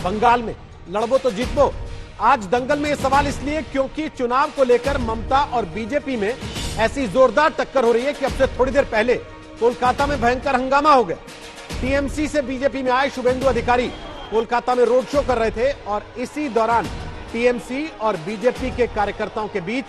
बंगाल में लड़बो तो जीतबो। आज दंगल में यह सवाल इसलिए क्योंकि चुनाव को लेकर ममता और बीजेपी में ऐसी जोरदार टक्कर हो रही है कि अब से थोड़ी देर पहले कोलकाता में भयंकर हंगामा हो गया। टीएमसी से बीजेपी में आए शुभेंदु अधिकारी कोलकाता में रोड शो कर रहे थे और इसी दौरान टीएमसी और बीजेपी के कार्यकर्ताओं के बीच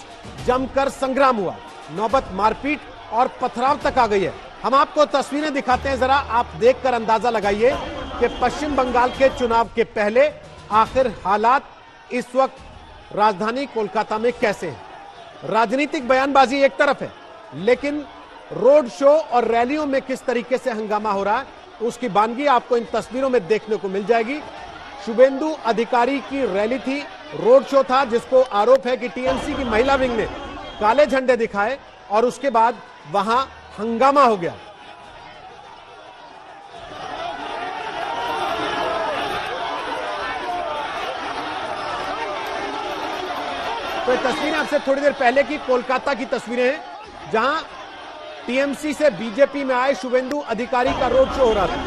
जमकर संग्राम हुआ। नौबत मारपीट और पथराव तक आ गई है। हम आपको तस्वीरें दिखाते हैं, जरा आप देखकर अंदाजा लगाइए कि पश्चिम बंगाल के चुनाव के पहले आखिर हालात इस वक्त राजधानी कोलकाता में कैसे हैं। राजनीतिक बयानबाजी एक तरफ है, लेकिन रोड शो और रैलियों में किस तरीके से हंगामा हो रहा है उसकी बानगी आपको इन तस्वीरों में देखने को मिल जाएगी। शुभेंदु अधिकारी की रैली थी, रोड शो था, जिसको आरोप है कि टीएमसी की महिला विंग ने काले झंडे दिखाए और उसके बाद वहां हंगामा हो गया। तो ये तस्वीरें आपसे थोड़ी देर पहले की कोलकाता की तस्वीरें हैं, जहां टीएमसी से बीजेपी में आए शुभेंदु अधिकारी का रोड शो हो रहा था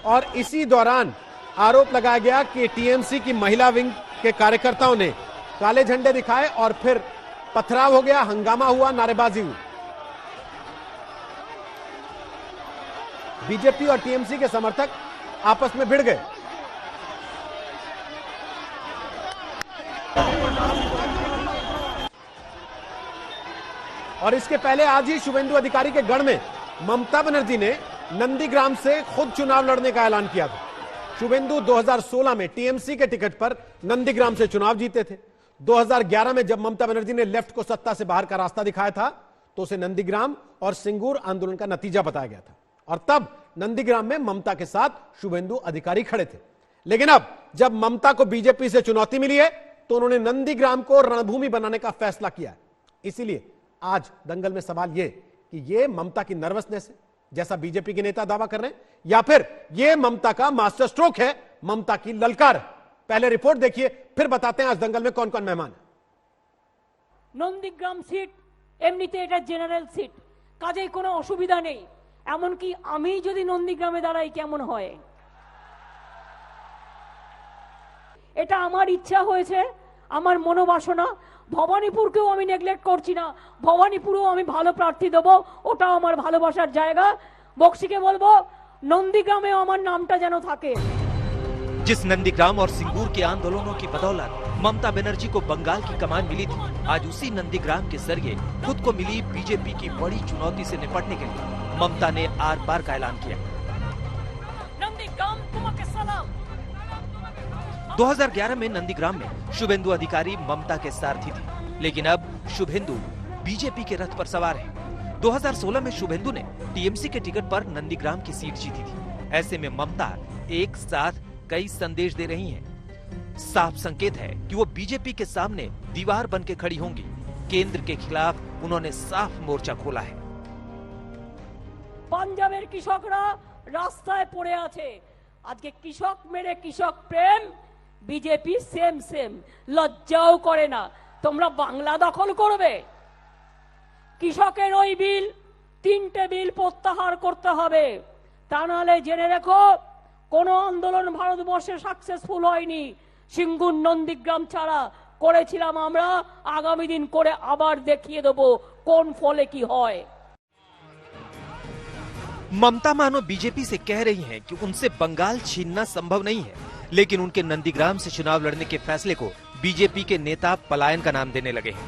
और इसी दौरान आरोप लगाया गया कि टीएमसी की महिला विंग के कार्यकर्ताओं ने काले झंडे दिखाए और फिर पथराव हो गया, हंगामा हुआ, नारेबाजी हुई। बीजेपी और टीएमसी के समर्थक आपस में भिड़ गए। और इसके पहले आज ही शुभेंदु अधिकारी के गढ़ में ममता बनर्जी ने नंदीग्राम से खुद चुनाव लड़ने का ऐलान किया था। शुभेंदु 2016 में टीएमसी के टिकट पर नंदीग्राम से चुनाव जीते थे। 2011 में जब ममता बनर्जी ने लेफ्ट को सत्ता से बाहर का रास्ता दिखाया था तो उसे नंदीग्राम और सिंगूर आंदोलन का नतीजा बताया गया था और तब नंदीग्राम में ममता के साथ शुभेंदु अधिकारी खड़े थे। लेकिन अब जब ममता को बीजेपी से चुनौती मिली है तो उन्होंने नंदीग्राम को रणभूमि बनाने का फैसला किया है। इसीलिए आज दंगल में सवाल यह कि यह ममता की नर्वसनेस है जैसा बीजेपी के नेता दावा कर रहे हैं, या फिर यह ममता का मास्टर स्ट्रोक है, ममता की ललकार। पहले रिपोर्ट देखिए, फिर बताते हैं आज दंगल में कौन कौन मेहमान है। नंदीग्राम सीट एमनिते एटा जेनारेल सीट, काजेई कोनो असुविधा नेই। এমনকি আমি যদি নন্দীগ্রামে দাঁড়াই কেমন হয়, এটা আমার ইচ্ছা হয়েছে, আমার মনোবাসনা। ভবানীপুরকেও আমি নেগলেক্ট করছি না, ভবানীপুরেও আমি ভালো প্রার্থী দেব, ওটাও আমার ভালোবাসার জায়গা। বক্সিকে বলবো নন্দীগ্রামেও আমার নামটা যেন থাকে। जिस नंदीग्राम और सिंगूर के आंदोलनों की बदौलत ममता बनर्जी को बंगाल की कमान मिली थी, आज उसी नंदीग्राम के जरिए खुद को मिली बीजेपी की बड़ी चुनौती से निपटने के लिए ममता ने आर पार का ऐलान किया। नंदीग्राम तुम्हें सलाम। 2011 में नंदीग्राम में शुभेंदु अधिकारी ममता के सारथी थे, लेकिन अब शुभेंदु बीजेपी के रथ पर सवार है। 2016 में शुभेंदु ने टीएमसी के टिकट पर नंदीग्राम की सीट जीती थी। ऐसे में ममता एक साथ कई संदेश दे रही हैं। साफ संकेत है कि वो बीजेपी के सामने दीवार बन के खड़ी होंगी। केंद्र के खिलाफ उन्होंने साफ मोर्चा खोला है। পাঞ্জাবের কৃষকরা রাস্তায় পড়ে আছে, আজকে কৃষক মেরে কৃষক প্রেম, বিজেপি সেম সেম, লজ্জাও করে না। তোমরা বাংলা দখল করবে, কৃষকের ওই বিল, তিনটে বিল প্রত্যাহার করতে হবে, তা নাহলে জেনে রেখো কোন আন্দোলন ভারতবর্ষে সাকসেসফুল হয়নি। সিঙ্গুর নন্দীগ্রাম ছাড়া করেছিলাম আমরা, আগামী দিন করে আবার দেখিয়ে দেবো কোন ফলে কি হয়। ममता मानो बीजेपी से कह रही हैं कि उनसे बंगाल छीनना संभव नहीं है, लेकिन उनके नंदीग्राम से चुनाव लड़ने के फैसले को बीजेपी के नेता पलायन का नाम देने लगे हैं।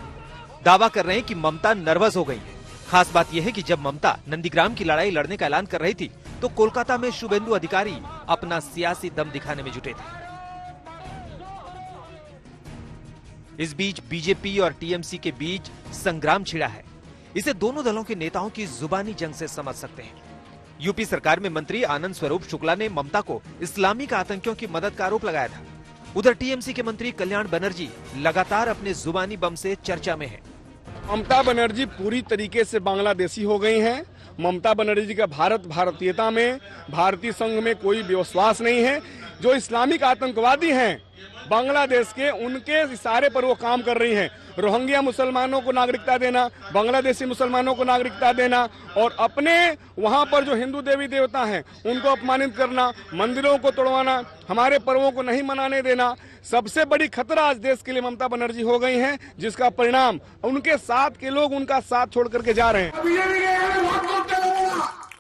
दावा कर रहे हैं कि ममता नर्वस हो गई है। खास बात यह है कि जब ममता नंदीग्राम की लड़ाई लड़ने का ऐलान कर रही थी तो कोलकाता में शुभेंदु अधिकारी अपना सियासी दम दिखाने में जुटे थे। इस बीच बीजेपी और टीएमसी के बीच संग्राम छिड़ा है। इसे दोनों दलों के नेताओं की जुबानी जंग से समझ सकते हैं। यूपी सरकार में मंत्री आनंद स्वरूप शुक्ला ने ममता को इस्लामिक आतंकियों की मदद का आरोप लगाया था। उधर टीएमसी के मंत्री कल्याण बनर्जी लगातार अपने जुबानी बम से चर्चा में हैं। ममता बनर्जी पूरी तरीके से बांग्लादेशी हो गई हैं। ममता बनर्जी का भारतीयता में, भारतीय संघ में कोई विश्वास नहीं है। जो इस्लामिक आतंकवादी हैं बांग्लादेश के, उनके इशारे पर वो काम कर रही हैं। रोहिंग्या मुसलमानों को नागरिकता देना, बांग्लादेशी मुसलमानों को नागरिकता देना और अपने वहां पर जो हिंदू देवी देवता हैं उनको अपमानित करना, मंदिरों को तोड़वाना, हमारे पर्वों को नहीं मनाने देना, सबसे बड़ी खतरा आज देश के लिए ममता बनर्जी हो गई हैं, जिसका परिणाम उनके साथ के लोग उनका साथ छोड़ करके जा रहे हैं।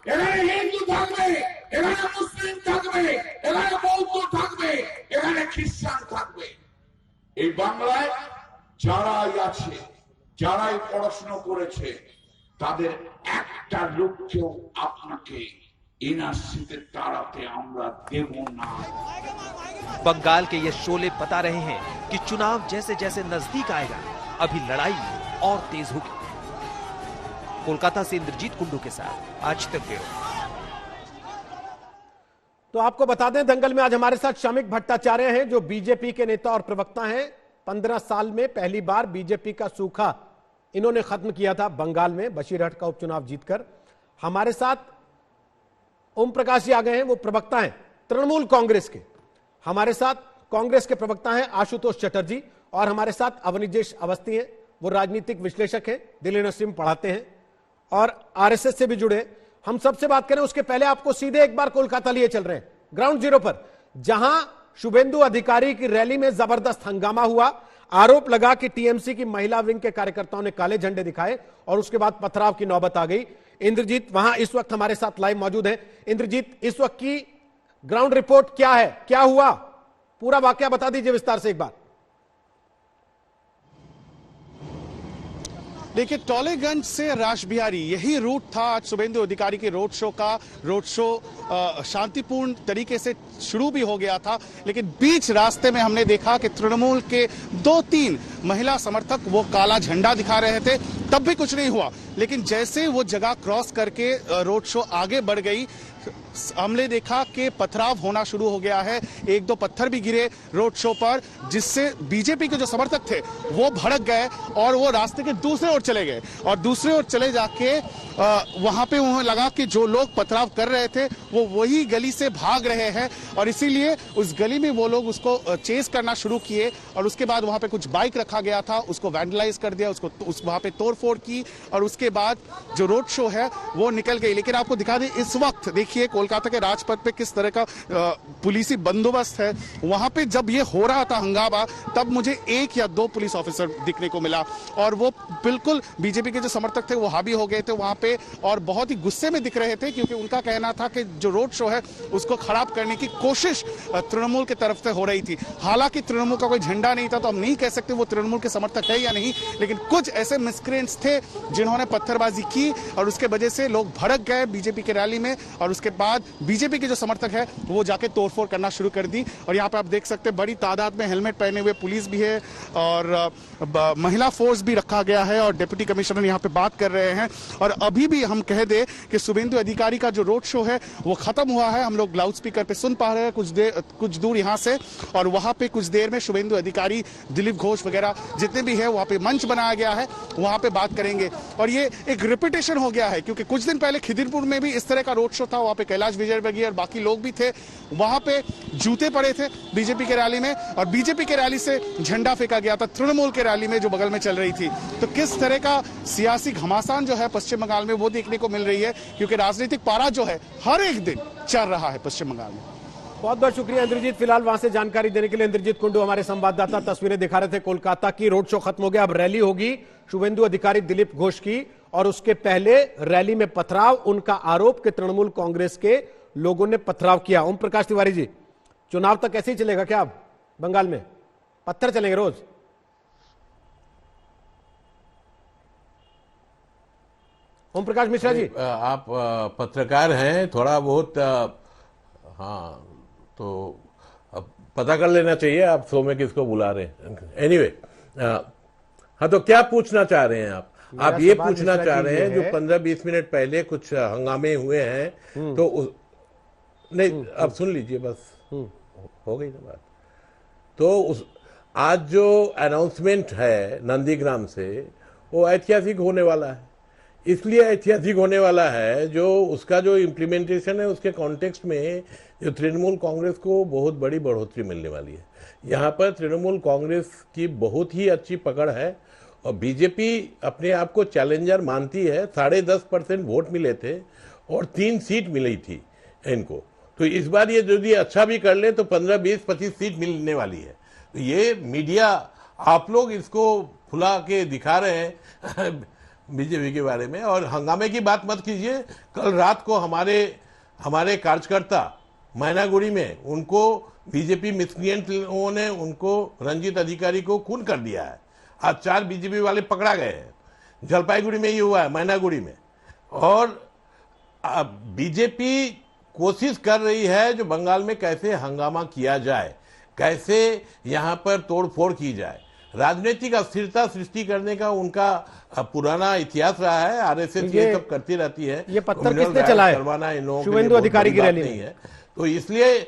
হিন্দু থাকবে, এখানে মুসলিম থাকবে, এখানে বৌদ্ধ থাকবে, এখানে খ্রিস্টান থাকবে। এই বাংলায় যারাই আছে, যারাই পড়াশোনা করেছে, তাদের একটা লোককেও আপনাকে এনআরসিতে তাড়াতে আমরা দেব না। बंगाल के ये शोले बता रहे हैं कि चुनाव जैसे जैसे नजदीक आएगा अभी लड़ाई और तेज होगी। कोलकाता से इंद्रजीत कुंडू के साथ आज तक ब्यूरो। तो आपको बता दें, दंगल में आज हमारे साथ शमिक भट्टाचार्य हैं, जो बीजेपी के नेता और प्रवक्ता हैं। 15 साल में पहली बार बीजेपी का सूखा इन्होंने खत्म किया था बंगाल में बशीरहाट का उपचुनाव जीतकर। हमारे साथ ओम प्रकाश जी आ गए हैं, वो प्रवक्ता हैं तृणमूल कांग्रेस के। हमारे साथ कांग्रेस के प्रवक्ता हैं आशुतोष चटर्जी, और हमारे साथ अवनीश अवस्थी हैं, वो राजनीतिक विश्लेषक हैं, दिल्ली यूनिवर्सिटी में पढ़ाते हैं और आरएसएस से भी जुड़े। हम सबसे बात करें उसके पहले आपको सीधे एक बार कोलकाता लिए चल रहे हैं, ग्राउंड जीरो पर, जहां शुभेंदु अधिकारी की रैली में जबरदस्त हंगामा हुआ। आरोप लगा कि टीएमसी की महिला विंग के कार्यकर्ताओं ने काले झंडे दिखाए और उसके बाद पथराव की नौबत आ गई। इंद्रजीत वहां इस वक्त हमारे साथ लाइव मौजूद हैं। इंद्रजीत, इस वक्त की ग्राउंड रिपोर्ट क्या है, क्या हुआ, पूरा वाकया बता दीजिए विस्तार से एक बार। देखिए, टोलेगंज से रासबिहारी यही रूट था आज शुभेंदु अधिकारी के रोड शो का। रोड शो शांतिपूर्ण तरीके से शुरू भी हो गया था, लेकिन बीच रास्ते में हमने देखा कि तृणमूल के 2-3 महिला समर्थक वो काला झंडा दिखा रहे थे, तब भी कुछ नहीं हुआ। लेकिन जैसे वो जगह क्रॉस करके रोड शो आगे बढ़ गई, हमने देखा कि पथराव होना शुरू हो गया है। 1-2 पत्थर भी गिरे रोड शो पर, जिससे बीजेपी के जो समर्थक थे वो भड़क गए और वो रास्ते के दूसरे ओर चले गए। और दूसरे ओर चले जाके वहां पे उन्हें लगा कि जो लोग पथराव कर रहे थे वो वही गली से भाग रहे हैं, और इसीलिए उस गली में वो लोग उसको चेस करना शुरू किए। और उसके बाद वहां पे कुछ बाइक रखा गया था, उसको वैंडलाइज कर दिया, उसको वहां पे तोड़फोड़ की, और उसके बाद जो रोड शो है वो निकल गई। लेकिन आपको दिखा दें, इस वक्त देखिए कोलकाता के राजपथ पे किस तरह का पुलिसी बंदोबस्त है। वहां पे जब ये हो रहा था हंगामा, तब मुझे 1 या 2 पुलिस ऑफिसर दिखने को मिला, और वो बिल्कुल बीजेपी के जो समर्थक थे वो हावी हो गए थे वहां पे, और बहुत ही गुस्से में दिख रहे थे, क्योंकि उनका कहना था कि जो रोड शो है उसको खराब करने की कोशिश तृणमूल की तरफ से हो रही थी। हालांकि तृणमूल का कोई झंडा नहीं था, तो हम नहीं कह सकते वो तृणमूल के समर्थक है या नहीं, लेकिन कुछ ऐसे मिसक्रेंट्स थे जिन्होंने पत्थरबाजी की, और उसके वजह से लोग भड़क गए बीजेपी की रैली में, और उसके बाद बीजेपी के जो समर्थक है वो जाके तोड़फोड़ करना शुरू कर दी। और यहाँ पे आप देख सकते हैं बड़ी तादाद में हेलमेट पहने हुए पुलिस भी है, और महिला फोर्स भी रखा गया है, और डिप्टी कमिश्नर यहाँ पे बात कर रहे हैं। और अभी भी हम कह दे कि शुभेंदु अधिकारी का जो रोड शो है वो खत्म हुआ है। हम लोग लाउड स्पीकर पे सुन पा रहे हैं कुछ दूर यहाँ से, और वहां पे कुछ देर में शुभेंदु अधिकारी, दिलीप घोष वगैरह जितने भी है वहां पे मंच बनाया गया है, वहां पे बात करेंगे। और ये एक रिपीटेशन हो गया है, क्योंकि कुछ दिन पहले खिदिरपुर में भी इस तरह का रोड शो था, वहां पे कैलाश विजयवर्गीय और बाकी लोग भी थे, वहां पे जूते पड़े थे बीजेपी के रैली में, और बीजेपी के रैली से झंडा फेंका गया था तृणमूल के रैली में जो बगल में चल रही थी। तो किस तरह का सियासी घमासान जो है पश्चिम बंगाल में वो देखने को मिल रही है, क्योंकि राजनीतिक पारा जो है हर एक दिन चल रहा है पश्चिम बंगाल में। बहुत बहुत शुक्रिया इंद्रजीत, फिलहाल वहां से जानकारी देने के लिए। इंद्रजीत कुंडू हमारे संवाददाता तस्वीरें दिखा रहे थे कोलकाता की। रोड शो खत्म हो गया, अब रैली होगी शुभेंदु अधिकारी, दिलीप घोष की, और उसके पहले रैली में पथराव, उनका आरोप कि तृणमूल कांग्रेस के लोगों ने पथराव किया। ओम प्रकाश तिवारी जी, चुनाव तक ऐसे ही चलेगा क्या अब बंगाल में, पत्थर चलेंगे रोज? ओम प्रकाश मिश्रा जी, आप पत्रकार हैं, थोड़ा बहुत हाँ, तो अब पता कर लेना चाहिए आप शो में किसको बुला रहे हैं। एनीवे, हाँ, तो क्या पूछना चाह रहे हैं आप? आप ये पूछना चाह रहे हैं जो 15-20 मिनट पहले कुछ हंगामे हुए हैं, तो नहीं, अब सुन लीजिए बस, हो गई ना बात। तो आज जो अनाउंसमेंट है नंदीग्राम से, वो ऐतिहासिक होने वाला है, इसलिए ऐतिहासिक होने वाला है, जो उसका जो इम्प्लीमेंटेशन है उसके कॉन्टेक्स्ट में जो तृणमूल कांग्रेस को बहुत बड़ी बढ़ोतरी मिलने वाली है। यहाँ पर तृणमूल कांग्रेस की बहुत ही अच्छी पकड़ है और बीजेपी अपने आप को चैलेंजर मानती है। 10.5% वोट मिले थे और 3 सीट मिली थी इनको, तो इस बार ये यदि अच्छा भी कर ले तो 15, 20, 25 सीट मिलने वाली है। तो ये मीडिया आप लोग इसको फुला के दिखा रहे हैं बीजेपी के बारे में, और हंगामे की बात मत कीजिए। कल रात को हमारे कार्यकर्ता मैनागुड़ी में उनको बीजेपी मिसक्रिएंटों ने उनको रंजीत अधिकारी को खून कर दिया है। आज 4 बीजेपी वाले पकड़ा गए हैं। जलपाईगुड़ी में ये हुआ है, मैनागुड़ी में। और बीजेपी कोशिश कर रही है जो बंगाल में कैसे हंगामा किया जाए, कैसे यहां पर तोड़फोड़ की जाए। राजनीतिक अस्थिरता सृष्टि करने का उनका पुराना इतिहास रहा है। आरएसएस ये सब करती रहती है। ये पत्थर किसने चलाए? करवाना इन लोगों शुभेंदु अधिकारी की रैली नहीं है, तो इसलिए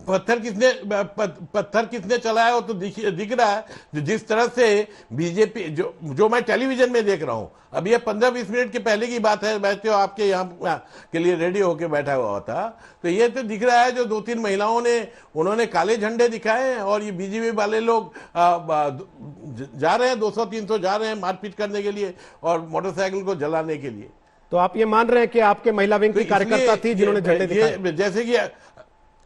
पत्थर किसने चलाया वो तो दिख रहा है। जिस तरह से बीजेपी जो मैं टेलीविजन में देख रहा हूं, अब ये 15-20 मिनट के पहले की बात है, मैं तो आपके यहाँ के लिए रेडी होके बैठा हुआ था, तो ये तो दिख रहा है जो 2-3 महिलाओं ने उन्होंने काले झंडे दिखाए और ये बीजेपी वाले लोग जा रहे हैं, 200-300 जा रहे हैं मारपीट करने के लिए और मोटरसाइकिल को जलाने के लिए। तो आप ये मान रहे हैं कि आपके महिला विंग की कार्यकर्ता थी जिन्होंने झंडे दिखाए? जैसे कि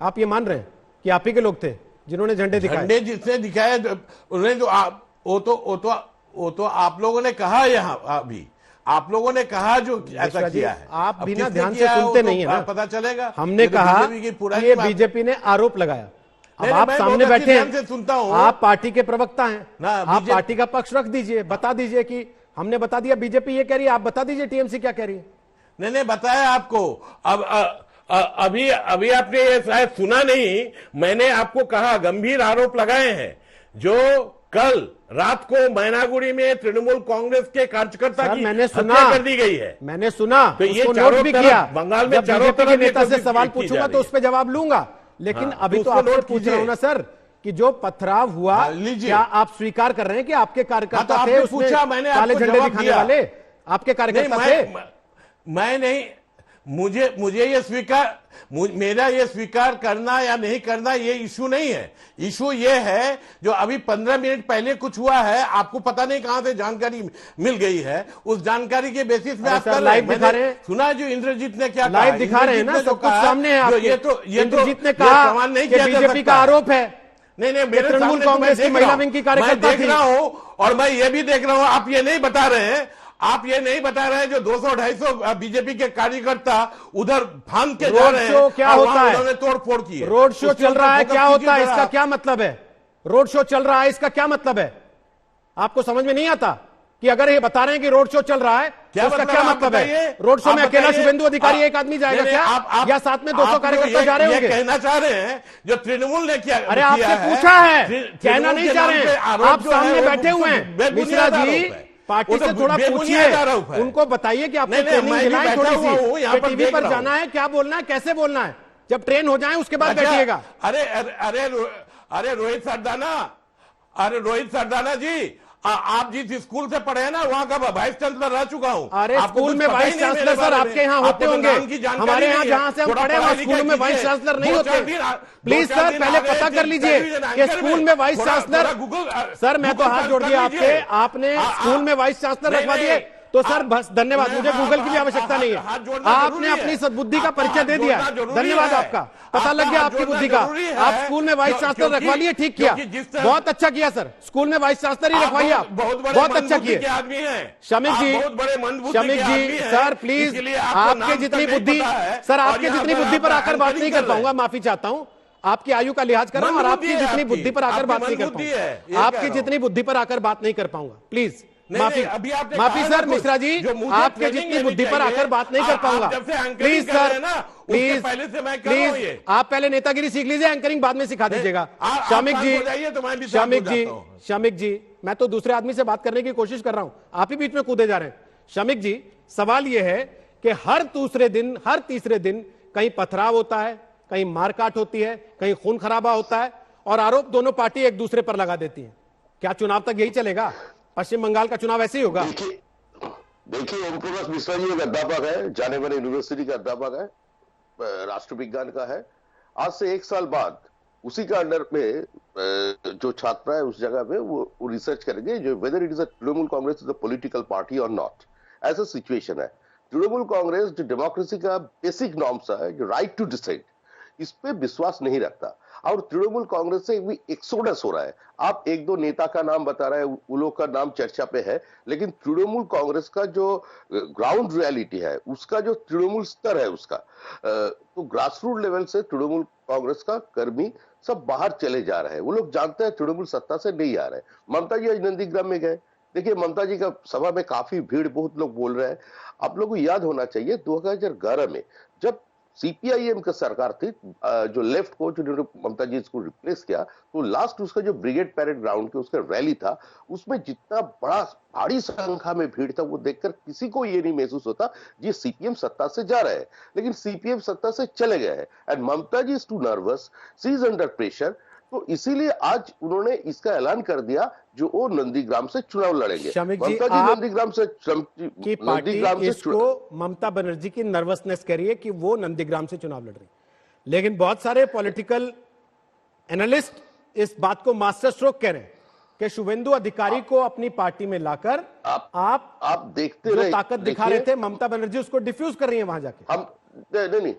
आप ये मान रहे हैं कि आप ही के लोग थे जिन्होंने झंडे दिखाए? झंडे जिसने दिखाए उन्होंने जो वो तो आप लोगों ने कहा, यहाँ अभी आप लोगों ने कहा जो ऐसा किया है। आप भी ना ध्यान से सुनते नहीं है ना, पता चलेगा। हमने कहा ये बीजेपी ने आरोप लगाया। अब आप सामने बैठे हैं, सुनता हूं, आप पार्टी के प्रवक्ता हैं, आप पार्टी का पक्ष रख दीजिए, बता दीजिए कि हमने बता दिया बीजेपी ये कह रही है, आप बता दीजिए टीएमसी क्या कह रही है। नहीं बताया आपको। अब अभी आपने ये शायद सुना नहीं, मैंने आपको कहा गंभीर आरोप लगाए हैं जो कल रात को मैनागुड़ी में तृणमूल कांग्रेस के कार्यकर्ता की हत्या कर दी गई है। मैंने सुना, तो ये नोट भी किया। बंगाल में चारों तरफ नेता से सवाल पूछूंगा तो उस पर जवाब लूंगा, लेकिन अभी तो आपसे पूछ रहा हूं ना सर कि जो पथराव हुआ क्या आप स्वीकार कर रहे हैं कि आपके कार्यकर्ता थे उसमें काले झंडे दिखाने वाले आपके कार्यकर्ता थे? मैं नहीं, मुझे ये मेरा ये स्वीकार करना या नहीं करना ये इशू नहीं है। इशू ये है जो अभी 15 मिनट पहले कुछ हुआ है, आपको पता नहीं कहां से जानकारी मिल गई है, उस जानकारी के बेसिस पे आप लाइव दिखा रहे हैं। सुना जो इंद्रजीत ने क्या लाइव दिखा रहे हैं ना, सब कुछ सामने है आपके। ये इंद्रजीत ने कहा सवाल नहीं कि बीजेपी का आरोप है। नहीं मेरे तृणमूल कांग्रेस की महिला विंग की कार्यकर्ता देख रहा हूं और मैं ये भी देख रहा हूं, आप ये नहीं बता रहे हैं, आप ये नहीं बता रहे हैं जो 200-250 बीजेपी के कार्यकर्ता उधर भांग के जा रहे हैं, क्या होता है, उन्होंने तोड़फोड़ की है। रोड शो चल रहा है, क्या होता है, इसका क्या मतलब है? रोड शो चल रहा है, इसका क्या मतलब है? आपको समझ में नहीं आता कि अगर ये बता रहे हैं कि रोड शो चल रहा है तो उसका क्या मतलब है? रोड शो में अकेला शुभेंदु अधिकारी एक आदमी जाएगा क्या, या साथ में 200 कार्यकर्ता जा रहे होंगे? कहना चाह रहे हैं जो तृणमूल ने किया? अरे आपसे पूछा है, कहना नहीं चाह रहे हैं, आप सामने बैठे हुए हैं। मिश्रा जी पार्टी से थोड़ा पूछिए, उनको बताइए कि आपको ट्रेनिंग दिलाएं थोड़ी सी, टीवी पर जाना है, क्या बोलना है, कैसे बोलना है, जब ट्रेन हो जाए उसके बाद बैठिएगा। अरे रोहित सरदाना जी, आप जिस स्कूल से पढ़े हैं ना वहाँ का वाइस चांसलर रह चुका हूँ। अरे स्कूल में वाइस चांसलर सर आपके यहाँ होते होंगे, हमारे यहाँ जहाँ से हम पढ़े वहाँ स्कूल में वाइस चांसलर नहीं होते। प्लीज सर पहले पता कर लीजिए कि स्कूल में वाइस चांसलर, सर मैं तो हाथ जोड़ दिया आपके, आपने स्कूल में वाइस चांसलर रखवा दिए तो सर बस धन्यवाद, मुझे गूगल की भी आवश्यकता नहीं है। आपने अपनी सद्बुद्धि का परिचय दे दिया, धन्यवाद आपका, पता लग गया आपकी बुद्धि का। आप स्कूल में वाइस चांसलर रखवा लिए, ठीक किया, बहुत अच्छा किया सर, स्कूल में वाइस चांसलर ही रखवाइए आप, बहुत अच्छा किए। शमिक जी सर प्लीज, आपके जितनी बुद्धि, सर आपकी जितनी बुद्धि पर आकर बात नहीं कर पाऊंगा, माफी चाहता हूं, आपकी आयु का लिहाज कर रहा हूं और आपकी जितनी बुद्धि पर आकर बात नहीं कर पाऊंगा, आपकी जितनी बुद्धि पर आकर बात नहीं कर पाऊंगा, प्लीज माफी सर। मिश्रा जी आपके जितनी बुद्धि पर आकर बात नहीं कर पाऊंगा, प्लीज सर, प्लीज आप पहले नेतागिरी सीख लीजिए, एंकरिंग बाद में सिखा दीजिएगा। शमिक जी मैं तो दूसरे आदमी से बात करने की कोशिश कर रहा हूं, आप ही बीच में कूदे जा रहे हैं। शमिक जी सवाल यह है कि हर तीसरे दिन कहीं पथराव होता है, कहीं मारकाट होती है, कहीं खून खराबा होता है और आरोप दोनों पार्टी एक दूसरे पर लगा देती है। क्या चुनाव तक यही चलेगा? पश्चिम बंगाल का चुनाव ऐसे ही होगा? देखिए, ओम प्रकाश मिश्रा जी एक अध्यापक है, जाने माने यूनिवर्सिटी का अध्यापक है, राष्ट्र विज्ञान का है। आज से 1 साल बाद उसी का अंडर में जो छात्र है उस जगह पे वो रिसर्च करेंगे जो whether it is a Trinamool Congress is a political party और नॉट। ऐसा सिचुएशन है। तृणमूल कांग्रेस जो डेमोक्रेसी का बेसिक नॉर्म्स है, जो राइट टू डिसाइड, इस पे विश्वास नहीं रखता और तृणमूल कांग्रेस से भी एक्सोडस हो रहा है। आप एक दो नेता का नाम बता रहे हैं, उन लोग का नाम चर्चा पे है, लेकिन तृणमूल कांग्रेस का जो ग्राउंड रियलिटी है, उसका जो तृणमूल स्तर है उसका, तो ग्रास रूट लेवल से तृणमूल कांग्रेस का कर्मी सब बाहर चले जा रहे हैं। वो लोग जानते हैं तृणमूल सत्ता से नहीं आ रहे। ममता जी आज नंदीग्राम में गए, देखिए ममता जी का सभा में काफी भीड़, बहुत लोग बोल रहे हैं। आप लोगों को याद होना चाहिए 2011 में जब सीपीआईएम की सरकार थी, जो लेफ्ट को जिन्होंने ममता जी को रिप्लेस किया, तो लास्ट उसका जो ब्रिगेड पैरेड ग्राउंड के उसका रैली था, उसमें जितना बड़ा भारी संख्या में भीड़ था, वो देखकर किसी को ये नहीं महसूस होता ये सीपीएम सत्ता से जा रहे हैं, लेकिन सीपीएम सत्ता से चले गए हैं। And Mamata ji is too nervous, she is under pressure, तो इसीलिए आज उन्होंने इसका ऐलान कर दिया जो वो नंदीग्राम से चुनाव लड़ेंगे। ममता जी नंदीग्राम से की पार्टी इसको ममता बनर्जी की नर्वसनेस कह रही है कि वो नंदीग्राम से चुनाव लड़ रही, लेकिन बहुत सारे पॉलिटिकल एनालिस्ट इस बात को मास्टर स्ट्रोक कह रहे हैं कि शुभेंदु अधिकारी को अपनी पार्टी में लाकर आप देखते जो ताकत दिखा रहे थे ममता बनर्जी उसको डिफ्यूज कर रही है वहां जाके। नहीं,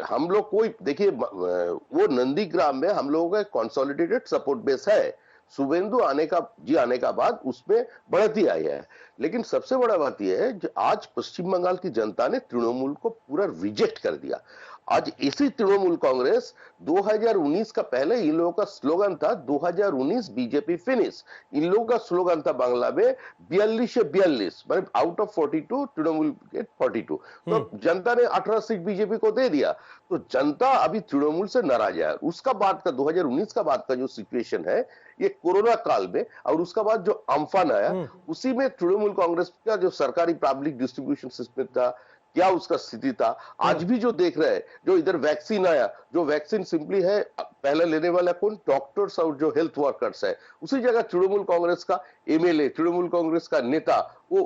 हम लोग कोई देखिए, वो नंदीग्राम में हम लोगों का कंसोलिडेटेड सपोर्ट बेस है। शुभेंदु आने का बाद उसमें बढ़ती आई है, लेकिन सबसे बड़ा बात यह है कि आज पश्चिम बंगाल की जनता ने तृणमूल को पूरा रिजेक्ट कर दिया। आज इसी तृणमूल कांग्रेस 2019 का पहले इन लोगों का स्लोगन था 2019 बीजेपी फिनिश। इन लोगों का स्लोगन था बांग्ला में 42 से 42, मतलब आउट ऑफ 42 तृणमूल के 42। तो जनता ने 18 सीट बीजेपी को दे दिया, तो जनता अभी तृणमूल से नाराज है। उसका बाद का 2019 का बाद का जो सिचुएशन है, ये कोरोना काल में और उसका बाद जो अम्फान आया, उसी में तृणमूल कांग्रेस का जो सरकारी पब्लिक डिस्ट्रीब्यूशन सिस्टम था, क्या उसका स्थिति था, आज भी जो देख रहे हैं, जो इधर वैक्सीन आया, जो वैक्सीन सिंपली है पहले लेने वाला कौन, डॉक्टर्स और जो हेल्थ वर्कर्स है, उसी जगह तृणमूल कांग्रेस का एमएलए, तृणमूल कांग्रेस का नेता वो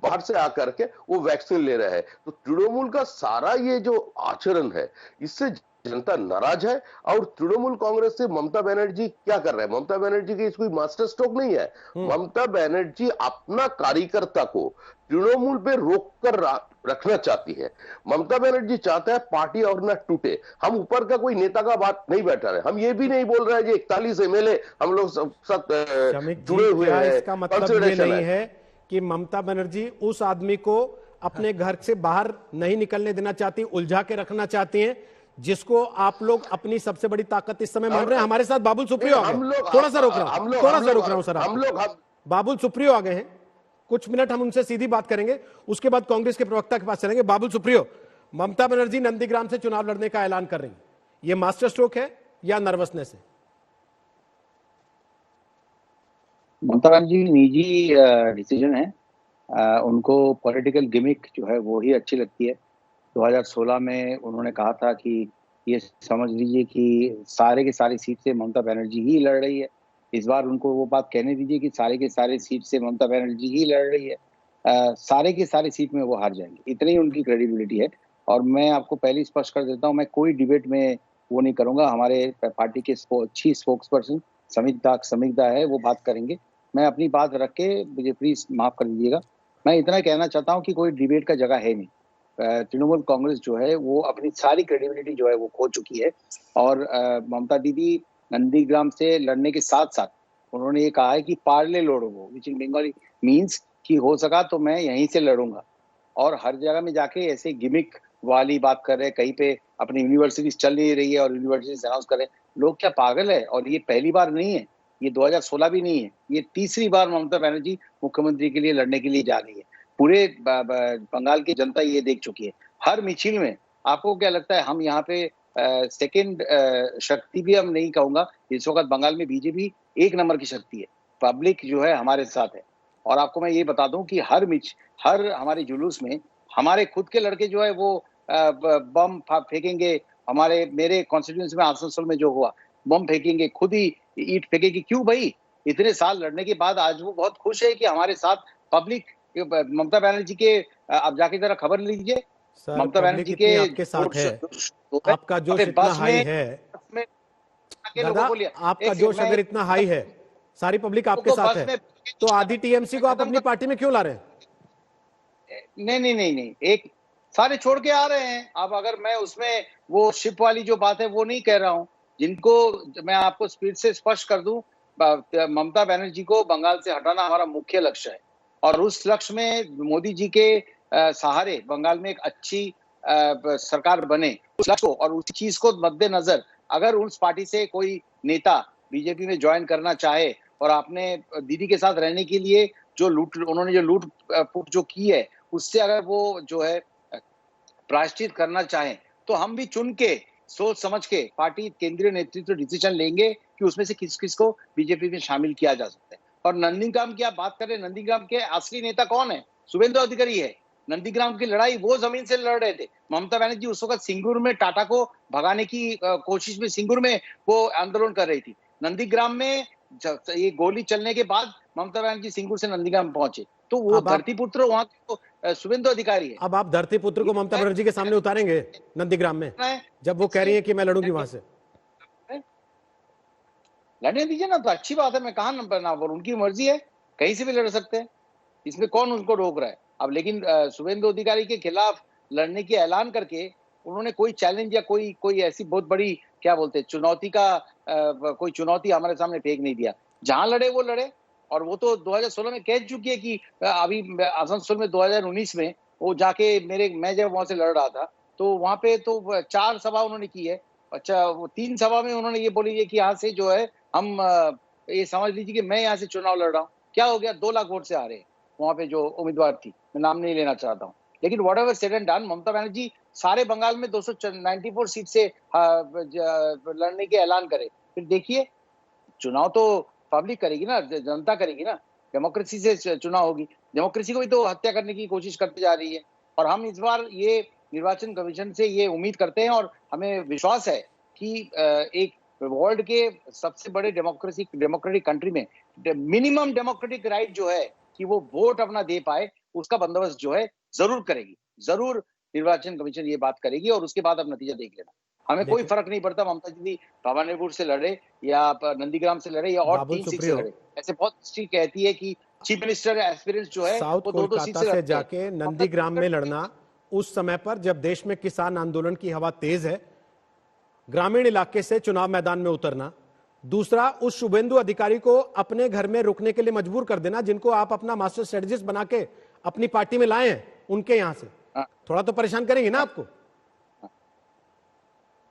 बाहर से आकर के वो वैक्सीन ले रहे हैं। तो तृणमूल का सारा ये जो आचरण है, इससे जनता नाराज है। और तृणमूल कांग्रेस से ममता बनर्जी क्या कर रहे हैं, ममता बनर्जी की कोई मास्टर स्ट्रोक नहीं है। ममता बनर्जी अपना कार्यकर्ता को तृणमूल पे रोक कर रखना चाहती है। ममता बनर्जी चाहता है पार्टी और ना टूटे। हम ऊपर का कोई नेता का बात नहीं बैठा रहे, हम ये भी नहीं बोल रहे हैं 41 एमएलए हम लोग सब जुड़े हुए हैं। इसका मतलब ये नहीं है कि ममता बनर्जी उस आदमी को अपने घर से बाहर नहीं निकलने देना चाहती, उलझा के रखना चाहती हैं, जिसको आप लोग अपनी सबसे बड़ी ताकत इस समय मान रहे हैं। हमारे साथ बाबुल सुप्रियो आ गए, थोड़ा सा रोक रहा हूं सर, बाबुल सुप्रियो आ गए हैं, कुछ मिनट हम उनसे सीधी बात करेंगे, उसके बाद कांग्रेस के प्रवक्ता के पास चलेंगे। बाबुल सुप्रियो, ममता बनर्जी नंदीग्राम से चुनाव लड़ने का ऐलान कर रही है, यह मास्टर स्ट्रोक है या नर्वसनेस है? ममता बनर्जी निजी डिसीजन है, उनको पॉलिटिकल गिमिक जो है वो ही अच्छी लगती है। 2016 में उन्होंने कहा था कि ये समझ लीजिए कि सारे के सारी सीट से ममता बनर्जी ही लड़ रही है। इस बार उनको वो बात कहने दीजिए कि सारे के सारे सीट से ममता बनर्जी ही लड़ रही है, सारे के सारे सीट में वो हार जाएंगे, इतनी उनकी क्रेडिबिलिटी है। और मैं आपको पहले स्पष्ट कर देता हूँ, मैं कोई डिबेट में वो नहीं करूंगा। हमारे पार्टी के अच्छी स्पोक्स पर्सन समीक्षा है, वो बात करेंगे। मैं अपनी बात रख के, मुझे प्लीज माफ कर दीजिएगा, मैं इतना कहना चाहता हूँ कि कोई डिबेट का जगह है नहीं। तृणमूल कांग्रेस जो है वो अपनी सारी क्रेडिबिलिटी जो है वो खो चुकी है। और ममता दीदी नंदीग्राम से लड़ने के साथ साथ उन्होंने ये कहा है कि पार्ले लड़ोगे, विच इन बंगाली मीन्स कि हो सका तो मैं यहीं से लड़ूंगा। और हर जगह में जाके ऐसे गिमिक वाली बात कर रहे हैं, कहीं पे अपनी यूनिवर्सिटीज चल नहीं रही है और यूनिवर्सिटीज अनाउंस कर रहे हैं। लोग क्या पागल है? और ये पहली बार नहीं है, ये 2016 भी नहीं है, ये तीसरी बार ममता बनर्जी मुख्यमंत्री के लिए लड़ने के लिए जा रही है। पूरे बंगाल की जनता ये देख चुकी है। हर मिছিল में आपको क्या लगता है, हम यहाँ पे सेकंड शक्ति भी हम नहीं कहूंगा, इस वक्त बंगाल में बीजेपी 1 नंबर की शक्ति है। पब्लिक जो है हमारे साथ है। और आपको मैं ये बता दूं कि हर हमारे जुलूस में हमारे खुद के लड़के जो है वो बम फेंकेंगे। मेरे कॉन्स्टिट्यूएंसी में आसनसोल में जो हुआ, बम फेंकेंगे, खुद ही ईंट फेंकेंगे। क्यों भाई? इतने साल लड़ने के बाद आज वो बहुत खुश है कि हमारे साथ पब्लिक ममता बनर्जी के आप जाके जरा खबर लीजिए। सर, ममता पब्लिक बनर्जी इतनी के आपके साथ है, आपका जोश अपने इतना बस हाई में है आके दादा, लोगों को लिया। आपका एक जोश मैं अगर इतना हाई है, सारी पब्लिक आपके को साथ बस है, में तो आधी टीएमसी को आप अपनी पार्टी में क्यों ला रहे हैं? नहीं नहीं नहीं नहीं, एक सारे छोड़ के आ रहे हैं। अब अगर मैं उसमें वो शिप वाली जो बात है वो नहीं कह रहा हूं, जिनको मैं आपको स्पीड से स्पष्ट कर दूं, ममता बनर्जी को बंगाल से हटाना हमारा मुख्य लक्ष्य है, और उस लक्ष्य में मोदी जी के सहारे बंगाल में एक अच्छी सरकार बने, उस लक्ष्य को और उस चीज को मद्देनजर अगर उस पार्टी से कोई नेता बीजेपी में ज्वाइन करना चाहे और आपने दीदी के साथ रहने के लिए उन्होंने जो लूट फूट जो की है उससे अगर वो जो है प्रायश्चित करना चाहें, तो हम भी चुन के सोच समझ के पार्टी केंद्रीय नेतृत्व डिसीजन लेंगे कि उसमें से किस किस को बीजेपी में शामिल किया जा सकता है। और नंदीग्राम की आप बात करें, नंदीग्राम के असली नेता कौन है? शुभेंदु अधिकारी है। नंदीग्राम की लड़ाई वो जमीन से लड़ रहे थे। ममता बनर्जी उस वक्त सिंगूर में टाटा को भगाने की कोशिश में सिंगूर में वो आंदोलन कर रही थी। नंदीग्राम में ये गोली चलने के बाद ममता बनर्जी सिंगूर से नंदीग्राम पहुंचे, तो वो धरतीपुत्र वहां के शुभेंदु अधिकारी है। अब आप धरतीपुत्र को ममता बनर्जी के सामने उतारेंगे नंदीग्राम में, जब वो कह रही है कि मैं लड़ूंगी वहां से? लड़ने दीजिए ना, तो अच्छी बात है, मैं कहा ना बोल, उनकी मर्जी है, कहीं से भी लड़ सकते हैं, इसमें कौन उनको रोक रहा है? अब लेकिन शुभेंदु अधिकारी के खिलाफ लड़ने की ऐलान करके उन्होंने कोई चैलेंज या कोई ऐसी बहुत बड़ी क्या बोलते हैं चुनौती का कोई चुनौती हमारे सामने फेंक नहीं दिया। जहां लड़े वो लड़े, और वो तो 2016 में कह चुकी है कि अभी आसनसोल में 2019 में वो जाके मैं जब वहां से लड़ रहा था तो वहां पे तो 4 सभा उन्होंने की है। अच्छा, वो 3 सभा में उन्होंने ये बोली है कि यहाँ से जो है हम ये समझ लीजिए कि मैं यहाँ से चुनाव लड़ रहा हूँ। क्या हो गया? 2 लाख वोट से आ रहे हैं वहां पे जो उम्मीदवार थी, मैं नाम नहीं लेना चाहता हूँ, लेकिन whatever said and done, Mamata Banerjee सारे बंगाल में 294 सीट से लड़ने के ऐलान करे। फिर देखिए, चुनाव तो पब्लिक करेगी ना, जनता करेगी ना, डेमोक्रेसी से चुनाव होगी। डेमोक्रेसी को भी तो हत्या करने की कोशिश करती जा रही है, और हम इस बार ये निर्वाचन कमीशन से ये उम्मीद करते हैं और हमें विश्वास है कि एक वर्ल्ड के सबसे बड़े डेमोक्रेटिक कंट्री में मिनिमम डेमोक्रेटिक राइट जो है कि वो वोट अपना दे पाए, उसका बंदोबस्त जो है जरूर करेगी। जरूर निर्वाचन कमीशन ये बात करेगी और उसके बाद अब नतीजा देख लेना। हमें कोई फर्क नहीं पड़ता ममता जी भवानीपुर से लड़े या नंदीग्राम से लड़े या और 3 सीट से लड़े। ऐसे बहुत सी कहती है कि चीफ मिनिस्टर एस्पिरेंट्स जो है साउथ कोलकाता से जाके नंदीग्राम में लड़ना उस समय पर जब देश में किसान आंदोलन की हवा तेज है, ग्रामीण इलाके से चुनाव मैदान में उतरना, दूसरा उस शुभेंदु अधिकारी को अपने घर में रुकने के लिए मजबूर कर देना, जिनको आप अपना मास्टर स्ट्रेटेजिस्ट बना के अपनी पार्टी में लाए हैं, उनके यहां से थोड़ा तो परेशान करेंगे ना आपको?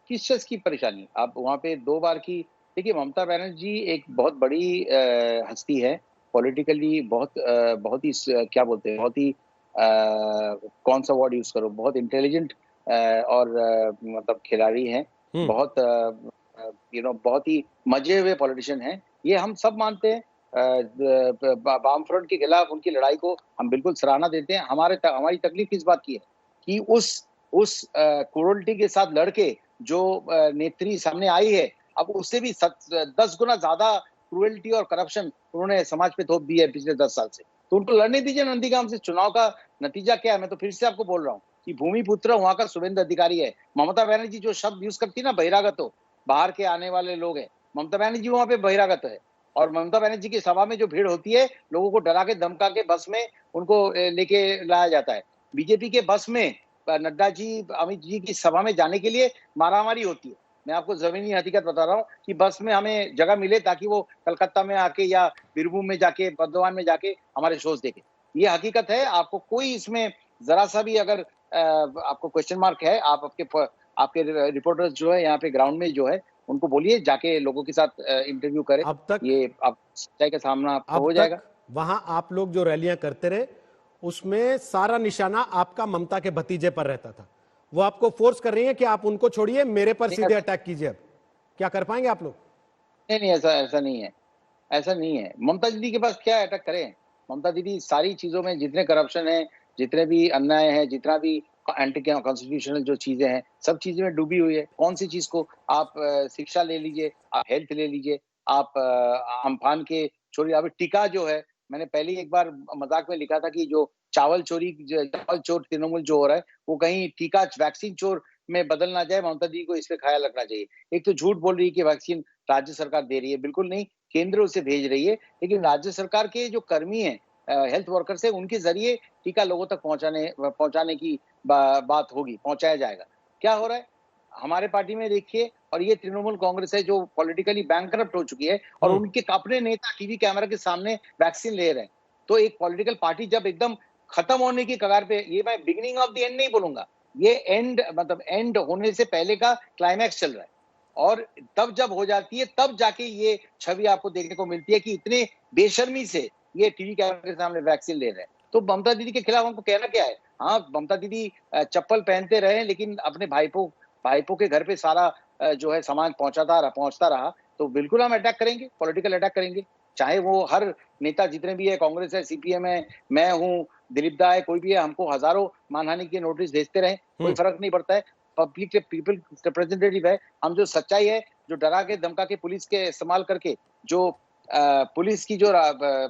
किस चीज की परेशानी? आप वहां पे 2 बार की देखिए, ममता बनर्जी एक बहुत बड़ी हस्ती है, पॉलिटिकली बहुत ही क्या बोलते हैं, बहुत ही कौन सा वर्ड यूज करो, बहुत इंटेलिजेंट और मतलब खिलाड़ी हैं, बहुत बहुत ही मजे हुए पॉलिटिशियन हैं, ये हम सब मानते हैं। वामफ्रंट के खिलाफ उनकी लड़ाई को हम बिल्कुल सराहना देते हैं। हमारी तकलीफ किस बात की है कि उस क्रूरल्टी के साथ लड़के जो नेत्री सामने आई है, अब उससे भी 10 गुना ज्यादा क्रूरल्टी और करप्शन उन्होंने समाज पे थोप दी है पिछले 10 साल से। तो उनको लड़ने दीजिए नंदीग्राम से। चुनाव का नतीजा क्या है? मैं तो फिर से आपको बोल रहा हूँ कि भूमिपुत्र वहां का शुभेंदु अधिकारी है। ममता बनर्जी जो शब्द यूज करती है ना, बहिरागत हो, बाहर के आने वाले लोग हैं, ममता बनर्जी वहां पे बहिरागत है। और ममता बनर्जी की सभा में जो भीड़ होती है, लोगों को डरा के धमका के बस में उनको लेके लाया जाता है। बीजेपी के बस में नड्डा जी, अमित जी की सभा में जाने के लिए मारामारी होती है। मैं आपको जमीनी हकीकत बता रहा हूँ कि बस में हमें जगह मिले ताकि वो कलकत्ता में आके या बीरभूम में जाके, बर्धमान में जाके हमारे शोज देखे। ये हकीकत है। आपको कोई इसमें जरा सा भी अगर आपको क्वेश्चन मार्क है, आप आपके रिपोर्टर्स जो है यहाँ पे ग्राउंड में जो है उनको बोलिए जाके लोगों के साथ इंटरव्यू करें। अब तक ये आप सच्चाई का सामना हो जाएगा। वहां आप लोग जो रैलियां करते रहे, उसमें सारा निशाना आपका ममता के भतीजे पर रहता था। वो आपको फोर्स कर रही है कि आप उनको छोड़िए, मेरे पर सीधे अटैक कीजिए। अब क्या कर पाएंगे आप लोग? नहीं, ऐसा नहीं है, ऐसा नहीं है। ममता दीदी के पास क्या अटैक करें? ममता दीदी सारी चीजों में, जितने करप्शन है, जितने भी अन्याय है, जितना भी एंटी कॉन्स्टिट्यूशनल जो चीजें हैं, सब चीजें में डूबी हुई है। कौन सी चीज को आप शिक्षा ले लीजिए, आप हेल्थ ले लीजिए, आप अम्फान के छोड़िए, अभी टीका जो है मैंने पहले एक बार मजाक में लिखा था कि जो चावल चोर तृणमूल जो हो रहा है वो कहीं टीका वैक्सीन चोर में बदल ना जाए। ममता दी को इस पे ख्याल रखना चाहिए। एक तो झूठ बोल रही है कि वैक्सीन राज्य सरकार दे रही है, बिल्कुल नहीं, केंद्र उसे भेज रही है, लेकिन राज्य सरकार के जो कर्मी हैं, हेल्थ वर्कर्स है, उनके जरिए टीका लोगों तक पहुंचाने की बात होगी, पहुंचाया जाएगा। क्या हो रहा है हमारे पार्टी में देखिए, और ये तृणमूल कांग्रेस है जो पॉलिटिकली बैंकरप्ट हो चुकी है और उनके अपने नेता टीवी कैमरा के सामने वैक्सीन ले रहे हैं। तो एक पॉलिटिकल पार्टी जब एकदम खत्म होने की कगार पे, ये मैं बिगिनिंग ऑफ द एंड नहीं बोलूंगा, ये एंड मतलब एंड होने से पहले का क्लाइमैक्स चल रहा है, और तब जब हो जाती है तब जाके ये छवि आपको देखने को मिलती है कि इतने बेशर्मी से ये टीवी कैमरा के सामने वैक्सीन ले रहे हैं। तो ममता दीदी के खिलाफ हमको कहना क्या है? हाँ, ममता दीदी चप्पल पहनते रहे, लेकिन अपने भाईपों के घर पे सारा जो है सामान पहुंचता रहा, तो बिल्कुल हम अटैक करेंगे, पॉलिटिकल अटैक करेंगे। चाहे वो हर नेता जितने भी है, कांग्रेस है, सीपीएम है, मैं हूँ, दिलीप दा है, कोई भी है, हमको हजारों मानहानि के नोटिस भेजते रहे, कोई फर्क नहीं पड़ता है। पब्लिक के पीपल रिप्रेजेंटेटिव है हम। जो सच्चाई है, जो डरा के धमका के पुलिस के इस्तेमाल करके जो पुलिस की जो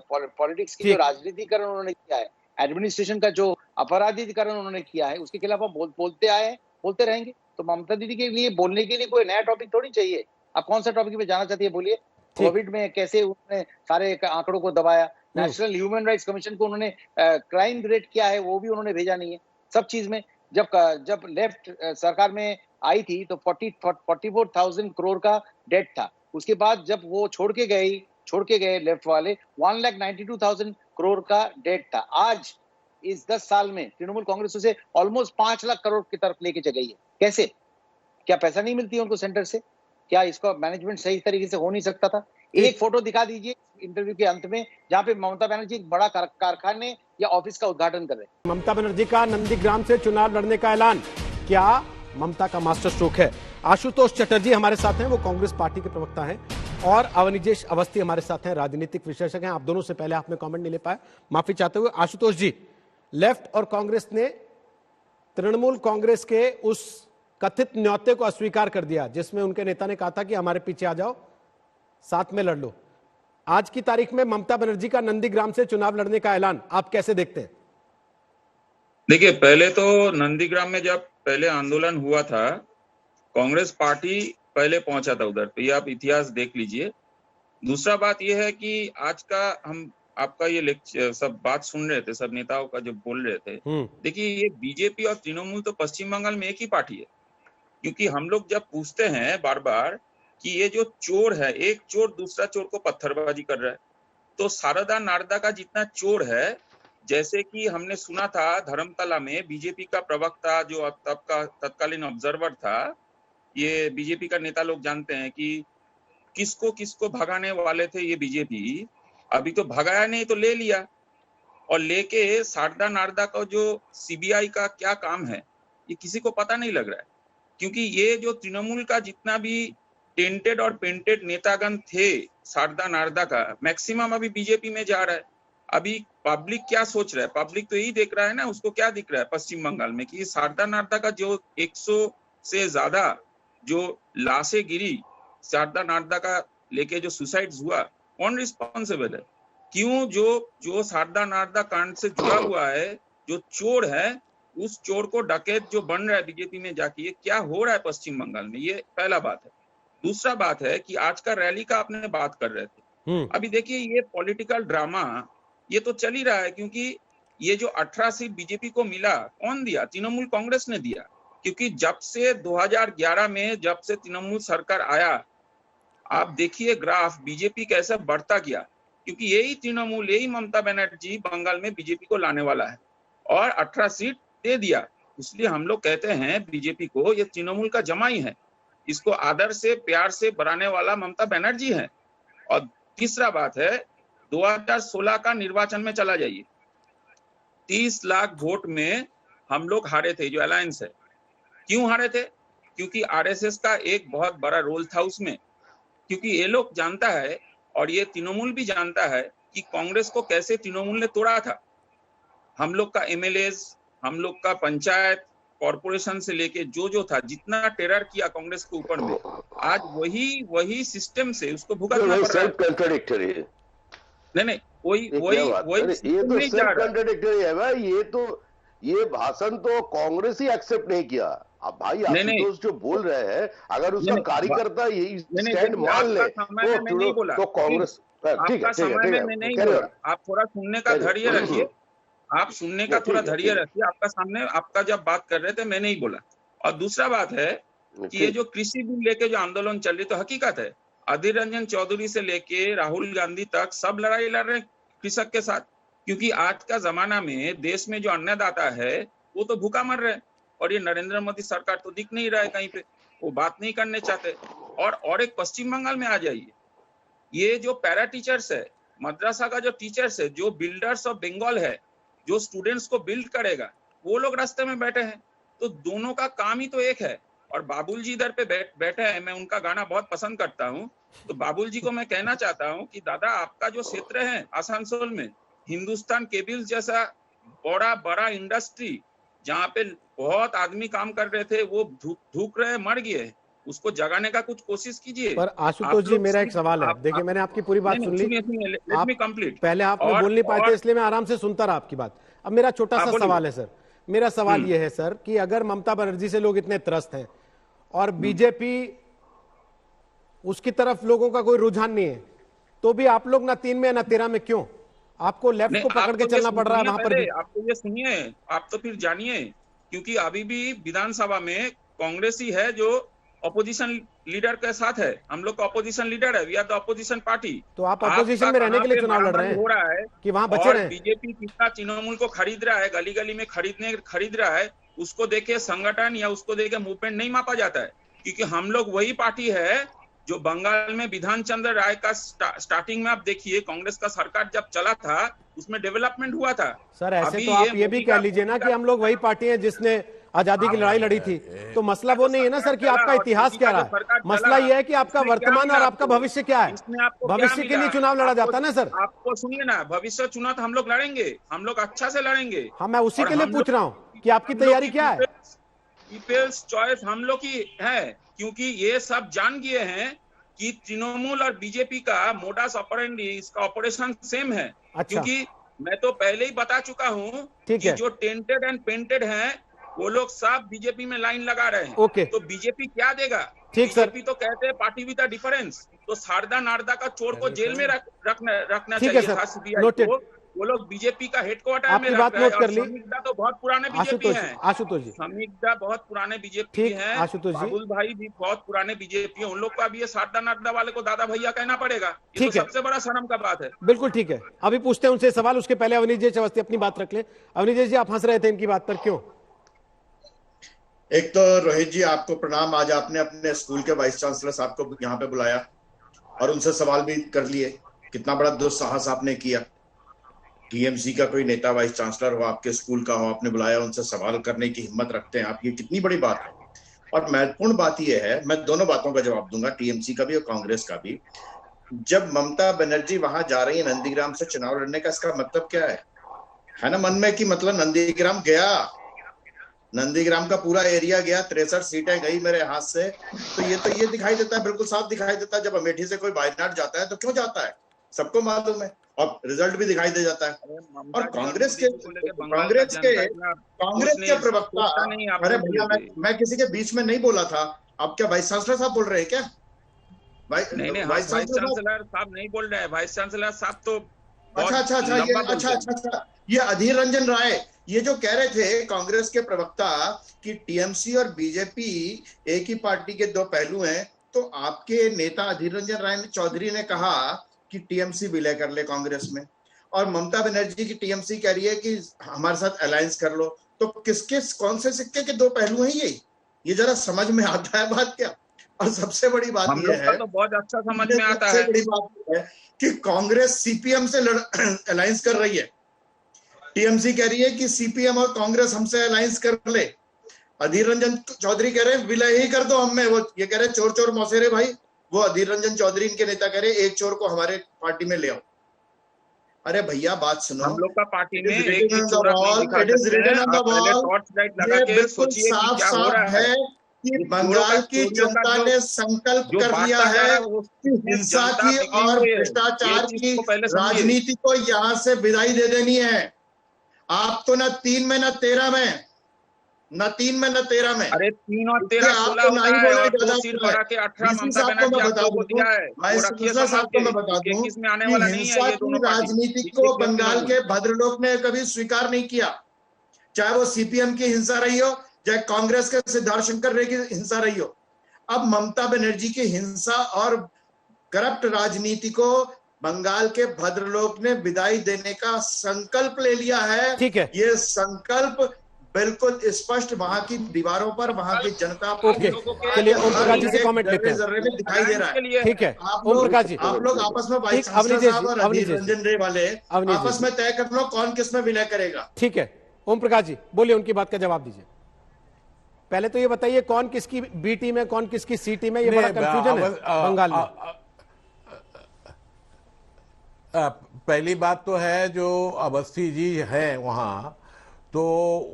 पॉलिटिक्स की जो राजनीतिकरण उन्होंने किया है, एडमिनिस्ट्रेशन का जो अपराधीकरण उन्होंने किया है, उसके खिलाफ हम बोलते आए हैं, बोलते रहेंगे। तो ममता दीदी के लिए बोलने के लिए कोई नया टॉपिक थोड़ी चाहिए। आप कौन सा टॉपिक पे जाना चाहती है बोलिए? कोविड में कैसे उन्होंने सारे आंकड़ों को दबाया, नेशनल ह्यूमन राइट्स कमीशन को उन्होंने क्राइम रेट क्या है वो भी उन्होंने भेजा नहीं है। सब चीज में जब लेफ्ट सरकार में आई थी तो 44,000 करोड़ का डेट था। उसके बाद जब वो छोड़ के गए लेफ्ट वाले, 1,92,000 करोड़ का डेट था। आज इस 10 साल में तृणमूल कांग्रेस उसे ऑलमोस्ट 5 लाख करोड़ की तरफ लेके चल गई है। कैसे? क्या पैसा नहीं मिलती है उनको सेंटर से? क्या इसका मैनेजमेंट सही तरीके से हो नहीं सकता था? एक फोटो दिखा दीजिए इंटरव्यू के अंत में जहां पे ममता बनर्जी एक बड़ा कारखाने या ऑफिस का उद्घाटन कर रहे हैं। ममता बनर्जी का नंदीग्राम से चुनाव लड़ने का ऐलान, क्या ममता का मास्टर स्ट्रोक है? आशुतोष चटर्जी हमारे साथ हैं, वो कांग्रेस पार्टी के प्रवक्ता हैं, और अवनिजेश अवस्थी हमारे साथ हैं, राजनीतिक विश्लेषक हैं। आप दोनों से पहले आप में कमेंट नहीं ले पाए, माफी चाहते हुए। आशुतोष जी, लेफ्ट और कांग्रेस ने तृणमूल कांग्रेस के उस कथित न्योते को अस्वीकार कर दिया जिसमें उनके नेता ने कहा था कि हमारे पीछे आ जाओ, साथ में लड़ लो। आज की तारीख में ममता बनर्जी का नंदीग्राम से चुनाव लड़ने का ऐलान आप कैसे देखते हैं? देखिए, पहले तो नंदीग्राम में जब पहले आंदोलन हुआ था, कांग्रेस पार्टी पहले पहुंचा था उधर, तो ये आप इतिहास देख लीजिए। दूसरा बात यह है कि आज का हम आपका ये लेक्चर सब बात सुन रहे थे, सब नेताओं का जो बोल रहे थे, देखिए ये बीजेपी और तृणमूल तो पश्चिम बंगाल में एक ही पार्टी है। क्योंकि हम लोग जब पूछते हैं बार बार कि ये जो चोर है, एक चोर दूसरा चोर को पत्थरबाजी कर रहा है, तो शारदा नारदा का जितना चोर है, जैसे कि हमने सुना था धर्मतला में बीजेपी का प्रवक्ता जो तब का तत्कालीन ऑब्जर्वर था, ये बीजेपी का नेता लोग जानते हैं कि किसको भगाने वाले थे ये बीजेपी, अभी तो भगाया नहीं तो ले लिया, और लेके शारदा नारदा का जो सीबीआई का क्या काम है ये किसी को पता नहीं लग रहा है। क्योंकि ये जो तृणमूल का जितना भी टेंटेड और पेंटेड नेतागण थे शारदा नारदा का, मैक्सिमम अभी बीजेपी में जा रहा है। अभी पब्लिक क्या सोच रहा है? पब्लिक तो यही देख रहा है ना, उसको क्या दिख रहा है पश्चिम बंगाल में कि शारदा नारदा का जो 100 से ज्यादा जो लाशें गिरी, शारदा नारदा का लेके जो सुसाइड हुआ, कौन रिस्पॉन्सिबल है? क्यों? जो शारदा नारदा कांड से जुड़ा हुआ है, जो चोर है, उस चोर को डकैत जो बन रहा है बीजेपी में जाके, ये क्या हो रहा है पश्चिम बंगाल में? ये पहला बात है। दूसरा बात है कि आज का रैली का आपने बात कर रहे थे, अभी देखिए ये पॉलिटिकल ड्रामा ये तो चल ही रहा है। क्योंकि ये जो 18 सीट बीजेपी को मिला, कौन दिया? तृणमूल कांग्रेस ने दिया। क्योंकि जब से 2011 में जब से तृणमूल सरकार आया, आप देखिए ग्राफ बीजेपी कैसे बढ़ता गया, क्योंकि यही तृणमूल, यही ममता बनर्जी बंगाल में बीजेपी को लाने वाला है, और 18 सीट दे दिया। इसलिए हम लोग कहते हैं बीजेपी को ये तृणमूल का जमाई है, इसको आदर से प्यार से बढ़ाने वाला ममता बनर्जी है। और तीसरा बात है, 2016 का निर्वाचन में चला जाइए, 30 लाख वोट में हम लोग हारे थे, जो अलायंस है। क्यों हारे थे? क्योंकि आरएसएस का एक बहुत बड़ा रोल था उसमें। क्योंकि ये लोग जानता है और ये तृणमूल भी जानता है कि कांग्रेस को कैसे तृणमूल ने तोड़ा था। हम लोग का एमएलएज, हम लोग का पंचायत, कॉर्पोरेशन से लेके जो था, जितना टेरर किया कांग्रेस के ऊपर में, आज वही सिस्टम से उसको भुगतना पड़ रहा है। कंट्राडिक्टरी है। नहीं, वही ये वही क्या बात? वही अरे ये तो नहीं चाह सेल्फ रहा। कॉन्ट्राडिक्टरी है भाई, ये भाषण तो कांग्रेस ही एक्सेप्ट नहीं किया। अब भाई नहीं, नहीं। आशुतोष जो बोल रहे हैं, अगर उसका नहीं, कार्यकर्ता यही नहीं, स्टैंड देखिए, मान ले आपका समय में मैं नहीं बोला। तो कांग्रेस ठीक आपका है, ठीक है, समय ठीक में है, मैं नहीं carry on, बोला। आप थोड़ा सुनने का carry on। धैर्य रखिए, आप सुनने का नहीं, थोड़ा ठीक है, धैर्य ठीक है। रखिए। आपका सामने आपका जब बात कर रहे थे मैं नहीं बोला। और दूसरा बात है कि ये ठीक। जो कृषि बिल लेके जो आंदोलन चल रही, तो हकीकत है अधीर रंजन चौधरी से लेके राहुल गांधी तक सब लड़ाई लड़ रहे हैं कृषक के साथ, क्योंकि आज का जमाना में देश में जो अन्नदाता है वो तो भूखा मर रहे हैं, और ये नरेंद्र मोदी सरकार तो दिख नहीं रहा है कहीं पे, वो बात नहीं करने चाहते। और एक पश्चिम बंगाल में आ जाइए, ये जो पैरा टीचर्स है, मद्रासा का जो टीचर्स है, जो बिल्डर्स ऑफ बंगाल है, जो स्टूडेंट्स को बिल्ड करेगा, वो लोग रास्ते में बैठे हैं। तो दोनों का काम ही तो एक है। और बाबुल जी इधर पे बैठे हैं, मैं उनका गाना बहुत पसंद करता हूँ। तो बाबुल जी को मैं कहना चाहता हूँ कि दादा, आपका जो क्षेत्र है आसनसोल में, हिंदुस्तान केबल्स जैसा बड़ा इंडस्ट्री, जहाँ पे बहुत आदमी काम कर रहे थे, वो धूक रहे, मर गए, उसको जगाने का कुछ कोशिश कीजिए। पर आशुतोष जी, मेरा एक सवाल है। देखिए, मैंने आपकी पूरी बात सुन ली। Let me complete. पहले आपने बोल नहीं पाए थे, इसलिए मैं आराम से सुनता रहा आपकी बात। अब मेरा छोटा सा सवाल है सर, मेरा सवाल यह है सर कि अगर ममता बनर्जी से लोग इतने त्रस्त हैं और बीजेपी उसकी तरफ लोगों का कोई रुझान नहीं है, तो भी आप लोग ना 3 में ना 13 में क्यों? आपको लेफ्ट को पकड़ के चलना पड़ रहा है वहां पर भी। आप तो ये सुनिए, आप तो फिर जानिए, क्योंकि अभी भी विधानसभा में कांग्रेस ही है जो अपोजिशन लीडर के साथ है। हम लोग का अपोजिशन लीडर है, we are the opposition party. तो आप अपोजिशन में रहने के लिए चुनाव लड़ रहे हैं, हो रहा है कि वहां बचे रहे? बीजेपी कितना तृणमूल को खरीद रहा है, गली गली में खरीद रहा है, उसको देखे संगठन या उसको देखे मूवमेंट नहीं मापा जाता है। क्योंकि हम लोग वही पार्टी है जो बंगाल में विधान चंद्र राय का स्टार्टिंग में आप देखिए, कांग्रेस का सरकार जब चला था उसमें डेवलपमेंट हुआ था। सर ऐसे तो आप ये भी कह लीजिए ना कि हम लोग वही पार्टी है जिसने आजादी की लड़ाई लड़ी थी। तो मसला वो नहीं है ना सर कि आपका इतिहास क्या रहा है, मसला ये है कि आपका वर्तमान और आपका भविष्य क्या है। भविष्य के लिए चुनाव लड़ा जाता है ना सर। आपको सुनिए ना, भविष्य चुना तो हम लोग लड़ेंगे, हम लोग अच्छा से लड़ेंगे। हाँ, मैं उसी के लिए पूछ रहा हूँ कि आपकी तैयारी क्या है। पीपल्स चॉइस हम लोग की है, क्योंकि ये सब जान गए हैं कि तृणमूल और बीजेपी का मोडास ऑपरेंडी, इसका ऑपरेशन सेम है। क्योंकि मैं तो पहले ही बता चुका हूँ कि जो टेंटेड एंड पेंटेड हैं वो लोग सब बीजेपी में लाइन लगा रहे हैं। तो बीजेपी क्या देगा? बीजेपी तो कहते हैं पार्टी विद द डिफरेंस। तो शारदा नारदा का चोर को जेल में रखना चाहिए था सीबीआई को। वो लोग बीजेपी का हेडक्वार्टर में बात नोट कर ली। समीक्षा तो बहुत पुराने बीजेपी हैं। आशुतोष जी, समीक्षा बहुत पुराने बीजेपी हैं। आशुतोष जी, बाबुल भाई भी बहुत पुराने बीजेपी हैं। उन लोग को अभी ये शारदा नारदा वाले को दादा भैया कहना पड़ेगा। ये तो सबसे बड़ा शर्म का बात है। बिल्कुल ठीक है, अभी पूछते हैं उनसे सवाल। उसके पहले अवनीश जी अवस्थी अपनी बात रख ले। अवनीश जी, आप हंस रहे थे इनकी बात पर, क्यों? एक तो रोहित जी, आपको प्रणाम। आज आपने अपने स्कूल के वाइस चांसलर साहब को यहाँ पे बुलाया और उनसे सवाल भी कर लिए। कितना बड़ा दुस्साहस आपने किया। टीएमसी का कोई नेता वाइस चांसलर हो, आपके स्कूल का हो, आपने बुलाया, उनसे सवाल करने की हिम्मत रखते हैं आप, ये कितनी बड़ी बात है। और महत्वपूर्ण बात यह है, मैं दोनों बातों का जवाब दूंगा, टीएमसी का भी और कांग्रेस का भी। जब ममता बनर्जी वहां जा रही है नंदीग्राम से चुनाव लड़ने का, इसका मतलब क्या है ना मन में कि मतलब नंदीग्राम गया, नंदीग्राम का पूरा एरिया गया, 63 सीटें गई मेरे हाथ से। तो ये दिखाई देता है, बिल्कुल साफ दिखाई देता है। जब अमेठी से कोई वायनाड जाता है तो क्यों जाता है, सबको मालूम है, और रिजल्ट भी दिखाई दे जाता है। और कांग्रेस के प्रवक्ता, अरे भैया मैं किसी के बीच में नहीं बोला था। आप क्या वाइस चांसलर साहब बोल रहे हैं क्या? नहीं, वाइस चांसलर साहब नहीं बोल रहे हैं। वाइस चांसलर साहब तो अच्छा, ये अधीर रंजन राय ये जो कह रहे थे कांग्रेस के प्रवक्ता कि टीएमसी और बीजेपी एक ही पार्टी के दो पहलू हैं, तो आपके नेता अधीर रंजन राय चौधरी ने कहा कि टीएमसी विलय कर ले कांग्रेस में, और ममता बनर्जी की टीएमसी कह रही है कि हमारे साथ अलायंस कर लो। तो किसके कौन से सिक्के के दो पहलू हैं ये जरा समझ में आता है बात क्या? और सबसे बड़ी बात यह है, तो बहुत अच्छा समझ में आता है, सबसे बड़ी बात है कि कांग्रेस सीपीएम से अलायंस कर रही है। टीएमसी कह रही है कि सीपीएम और कांग्रेस हमसे अलायंस कर ले। अधीर रंजन चौधरी कह रहे हैं विलय ही कर दो हमें। वो ये कह रहे चोर चोर मौसेरे भाई। वो अधीर रंजन चौधरी इनके नेता कह रहे एक चोर को हमारे पार्टी में ले आओ। अरे भैया बात सुनो, हम लोग का पार्टी में बिल्कुल साफ साफ है कि बंगाल की जनता ने संकल्प कर लिया है कि हिंसा की और भ्रष्टाचार की राजनीति को यहाँ से विदाई दे देनी है। आप तो न 3 में न 13 में, न 3 में न 13 में, अरे 3 और 13 16 होता है और 2 सीट बढ़ा के 18 ममता बनर्जी आपको दिया है। आपको मैं बता दूं इसमें आने वाला नहीं है हिंसा ये दोनों की राजनीति को बंगाल के भद्रलोक ने कभी स्वीकार नहीं किया, चाहे वो सीपीएम की हिंसा रही हो, चाहे कांग्रेस के सिद्धार्थ शंकर रे की हिंसा रही हो। अब ममता बनर्जी की हिंसा और करप्ट राजनीति को बंगाल के भद्रलोक ने विदाई देने का संकल्प ले लिया है। ठीक है, ये संकल्प बिल्कुल स्पष्ट वहां की दीवारों पर, वहां की जनता पर, चलिए ओम प्रकाश जी से कमेंट लेते हैं। जर्रे में दिखाई दे रहा है। ठीक है ओम प्रकाश जी, आप लोग आपस में वाइस चांसलर साहब और अधीर रंजन रे वाले आपस में तय कर लो कौन किस में विलय करेगा। ठीक है ओम प्रकाश जी बोलिए, उनकी बात का जवाब दीजिए। पहले तो ये बताइए कौन किसकी बी टीम है, कौन किसकी सी टीम है, ये बड़ा कंफ्यूजन है बंगाल में। पहली बात तो है जो अवस्थी जी हैं वहाँ, तो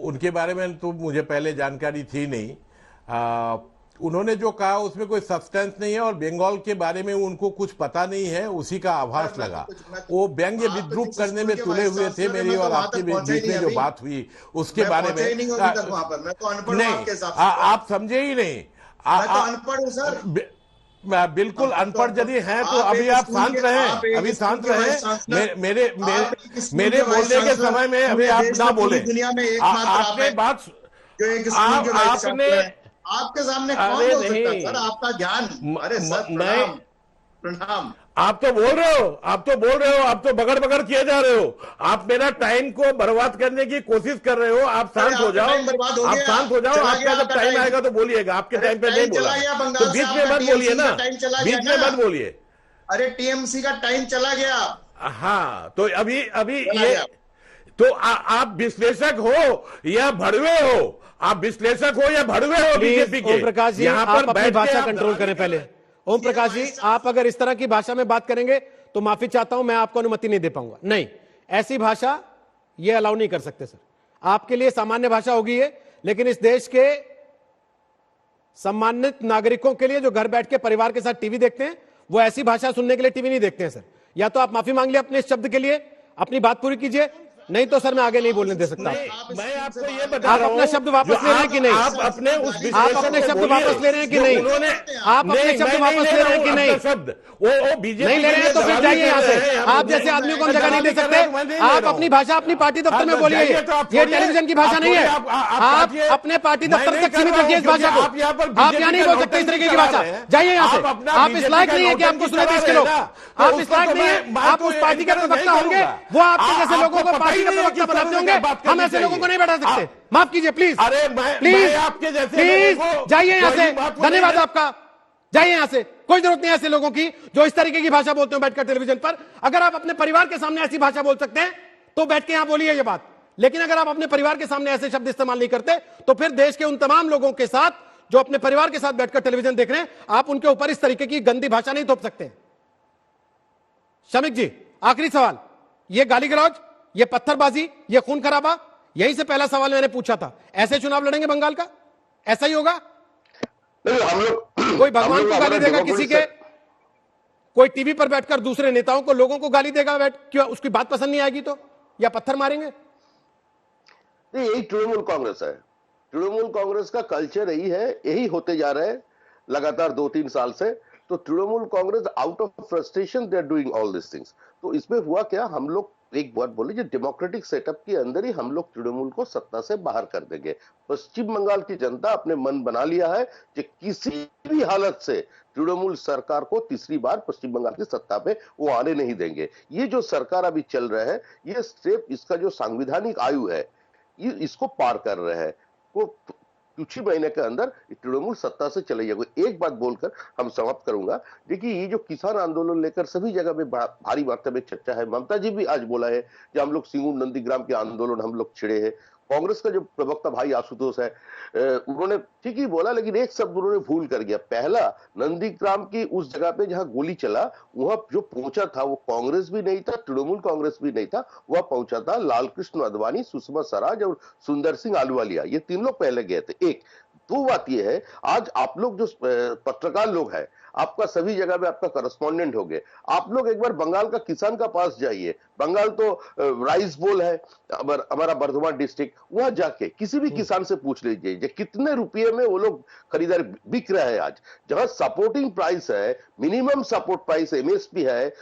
उनके बारे में तो मुझे पहले जानकारी थी नहीं। उन्होंने जो कहा उसमें कोई सब्सटेंस नहीं है और बंगाल के बारे में उनको कुछ पता नहीं है, उसी का आभास लगा। वो व्यंग्य विद्रूप करने में तुले हुए थे। मेरी और आपके बीच में जो बात हुई उसके बारे में नहीं, आप समझे ही नहीं। अनपढ़ हूं सर, बिल्कुल अनपढ़ यदि हैं तो अभी आप शांत रहें, अभी शांत रहें। मेरे बोलने के समय में अभी आप ना बोले। आपने बात आपने आपके सामने कौन बोल सकता है सर, आपका ज्ञान। अरे सर प्रणाम। आप तो बोल रहे हो, आप तो बगड़ बगड़ किए जा रहे हो। आप मेरा टाइम को बर्बाद करने की कोशिश कर रहे हो। आप शांत हो जाओ, आप शांत हो जाओ। आपका जब टाइम आएगा तो बोलिएगा। आपके टाइम पे नहीं बोला तो बीच में मत बोलिए ना, बीच में मत बोलिए। अरे टीएमसी का टाइम चला गया। हाँ तो अभी ये तो आप विश्लेषक हो या भड़वे हो? आप विश्लेषक हो या भड़वे हो बीजेपी के? ओम प्रकाश जी यहाँ आप पर अपनी भाषा कंट्रोल करें पहले। ओम प्रकाश जी आप अगर इस तरह की भाषा में बात करेंगे तो माफी चाहता हूं, मैं आपको अनुमति नहीं दे पाऊंगा। नहीं, ऐसी भाषा ये अलाउ नहीं कर सकते सर। आपके लिए सामान्य भाषा होगी ये, लेकिन इस देश के सम्मानित नागरिकों के लिए जो घर बैठ के परिवार के साथ टीवी देखते हैं वो ऐसी भाषा सुनने के लिए टीवी नहीं देखते हैं सर। या तो आप माफी मांग लिया अपने इस शब्द के लिए, अपनी बात पूरी कीजिए, नहीं तो सर मैं आगे नहीं बोलने दे सकता। मैं आपको ये बता रहा हूं, आप अपना शब्द वापस ले रहे हैं कि नहीं? आप अपने शब्द वापस ले रहे हैं कि नहीं? आप अपने शब्द वापस ले रहे हैं कि नहीं? शब्द वो बीजेपी नहीं ले रहे हैं तो फिर जाइए यहाँ से। आप जैसे आदमियों को हम जगह नहीं दे सकते। आप अपनी भाषा अपनी पार्टी दफ्तर में बोलिए, ये टेलीविजन की भाषा नहीं है। आप अपने पार्टी दफ्तर तक सीमित रखिए इस भाषा को। आप यहाँ नहीं बोल सकते इस तरीके की भाषा। जाइए यहाँ से। आप इस लायक नहीं है कि आपको सुने देश के लोग। आप इस लायक नहीं है। आप उस पार्टी के प्रवक्ता होंगे, वो आपके जैसे लोगों को पार्टी का प्रवक्ता बनाते होंगे। हम ऐसे लोगों को नहीं बैठा सकते। माफ कीजिए प्लीज। अरे प्लीज आपके जैसे प्लीज जाइए यहाँ से। धन्यवाद आपका, जाइए यहाँ से। कोई जरूरत नहीं है ऐसे लोगों की जो इस तरीके की भाषा बोलते हो बैठकर टेलीविजन पर। अगर आप अपने परिवार के सामने ऐसी भाषा बोल सकते हैं तो बैठ के यहां बोलिए ये बात। लेकिन अगर आप अपने परिवार के सामने ऐसे शब्द इस्तेमाल नहीं करते तो फिर देश के उन तमाम लोगों के साथ जो अपने परिवार के साथ बैठकर टेलीविजन देख रहे हैं, आप उनके ऊपर इस तरीके की गंदी भाषा नहीं थोप सकते। शमिक जी आखिरी सवाल, ये गाली गलौज, ये पत्थरबाजी, ये खून खराबा, यही से पहला सवाल मैंने पूछा था। ऐसे चुनाव लड़ेंगे बंगाल का? ऐसा ही होगा? नहीं, हम लोग कोई भगवान को गाली देगा किसी के, कोई टीवी पर बैठकर दूसरे नेताओं को, लोगों को गाली देगा बैठ, क्यों उसकी बात पसंद नहीं आएगी तो, या पत्थर मारेंगे? यही तृणमूल कांग्रेस है। तृणमूल कांग्रेस का कल्चर यही है, यही होते जा रहे हैं लगातार 2-3 साल से। तो Trinamool Congress out of frustration they are doing all this things. तो इसमें हुआ क्या, हम लोग एक बात बोले, जो डेमोक्रेटिक सेटअप के अंदर ही हम लोग तृणमूल को सत्ता से बाहर कर देंगे। पश्चिम बंगाल की जनता अपने मन बना लिया है कि किसी भी हालत से तृणमूल सरकार को तीसरी बार पश्चिम बंगाल की सत्ता पे वो आने नहीं देंगे। ये जो सरकार अभी चल रहा है, ये सिर्फ इसका जो संवैधानिक आयु है ये इसको पार कर रहे हैं। वो कुछ ही महीने के अंदर तृणमूल सत्ता से चले जाएगा। एक बात बोलकर हम समाप्त करूंगा, देखिए ये जो किसान आंदोलन लेकर सभी जगह में भारी मात्रा में चर्चा है। ममता जी भी आज बोला है कि हम लोग सिंगूर नंदीग्राम के आंदोलन हम लोग छिड़े हैं। कांग्रेस का जो प्रवक्ता भाई आशुतोष है, उन्होंने ठीक ही बोला, लेकिन एक शब्द उन्होंने भूल कर गया। पहला नंदीग्राम की उस जगह पे जहां गोली चला, वहां जो पहुंचा था वो कांग्रेस भी नहीं था, तृणमूल कांग्रेस भी नहीं था, वह पहुंचा था लाल कृष्ण आडवाणी, सुषमा स्वराज और सुंदर सिंह आलूवालिया। ये 3 लोग पहले गए थे। एक दो बात ये है, आज आप लोग जो पत्रकार लोग हैं, आपका सभी जगह पे आपका करस्पॉन्डेंट हो गए, आप लोग एक बार बंगाल का किसान का पास जाइए। बंगाल तो राइस बोल है हमारा बर्धमान डिस्ट्रिक्ट, वहां जाके किसी भी किसान से पूछ लीजिए कि कितने रुपये में वो लोग खरीदार बिक रहा है। आज जहां सपोर्टिंग प्राइस है, मिनिमम सपोर्ट प्राइस एमएसपी है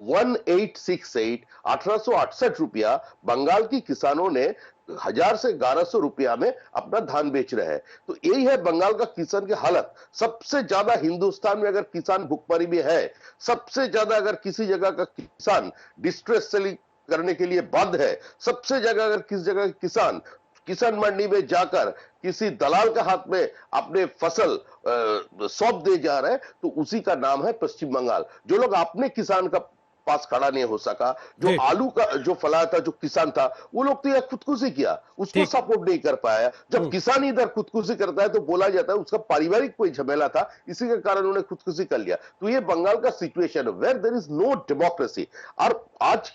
1868 1868 रुपया, बंगाल की किसानों ने 1000 से 1100 रुपया में अपना धान बेच रहे हैं। तो यही है बंगाल का किसान की हालत। सबसे ज्यादा हिंदुस्तान में अगर किसान भुखमरी में है, सबसे ज्यादा अगर किसी जगह का किसान डिस्ट्रेस सेलिंग करने के लिए बाध्य है, सबसे जगह अगर किसी जगह किसान किसान मंडी में जाकर किसी दलाल के हाथ में अपने फसल सौंप दे जा रहे हैं, तो उसी का नाम है पश्चिम बंगाल। जो लोग अपने किसान का पास खड़ा नहीं हो सका, जो आलू का जो फला था, जो किसान था, वो लोग तो यह खुदकुशी किया, उसको सपोर्ट नहीं कर पाया। जब किसान इधर खुदकुशी करता है तो बोला जाता है उसका पारिवारिक कोई झमेला था, इसी के कारण उन्हें खुदकुशी कर लिया। तो ये बंगाल का सिचुएशन है where there is no democracy. और आज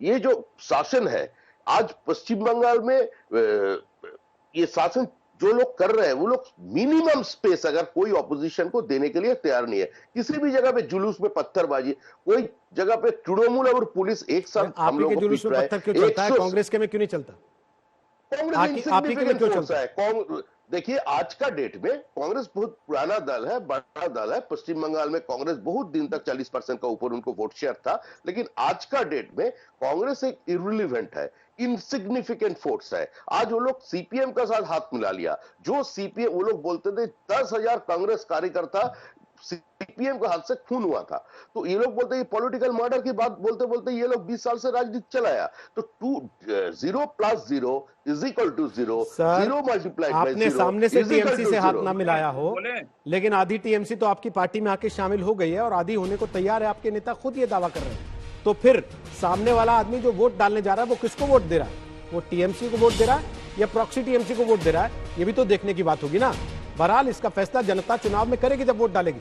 ये जो शासन है, आज पश्चिम बंगाल में ये शासन जो लोग कर रहे हैं, वो लोग मिनिमम स्पेस अगर कोई ऑपोजिशन को देने के लिए तैयार नहीं है। किसी भी जगह पे जुलूस में पत्थरबाजी, कोई जगह पे तृणमूल और पुलिस एक साथ हम लोगों को जुलूस में पत्थर क्यों चलता है, कांग्रेस के में क्यों नहीं चलता? कांग्रेस में क्यों चलता है? देखिए आज का डेट में कांग्रेस बहुत पुराना दल है, बड़ा दल है। पश्चिम बंगाल में कांग्रेस बहुत दिन तक 40% का ऊपर उनको वोट शेयर था, लेकिन आज का डेट में कांग्रेस एक इररिलेवेंट है, इनसिग्निफिकेंट फोर्स है। आज वो लोग सीपीएम का साथ हाथ मिला लिया। जो सीपीएम वो लोग बोलते थे 10,000 कांग्रेस कार्यकर्ता सीपीएम के हाथ से खून हुआ था, तो ये लोग बोलते हैं पॉलिटिकल मर्डर की बात बोलते बोलते ये लोग 20 साल से राजनीति चलाया। तो 0 + 0 = 0, 0 मल्टीप्लाइड बाय 0। आपने सामने से टीएमसी से हाथ ना मिलाया हो, लेकिन आधी टीएमसी तो आपकी पार्टी में आके शामिल हो गई है और आधी होने को तैयार है। आपके नेता खुद ये दावा कर रहे हैं। तो फिर सामने वाला आदमी जो वोट डालने जा रहा है वो किसको वोट दे रहा है? वो टीएमसी को वोट दे रहा है या प्रॉक्सी टीएमसी को वोट दे रहा है? ये भी तो देखने की बात होगी ना। बहरहाल इसका फैसला जनता चुनाव में करेगी जब वोट डालेगी।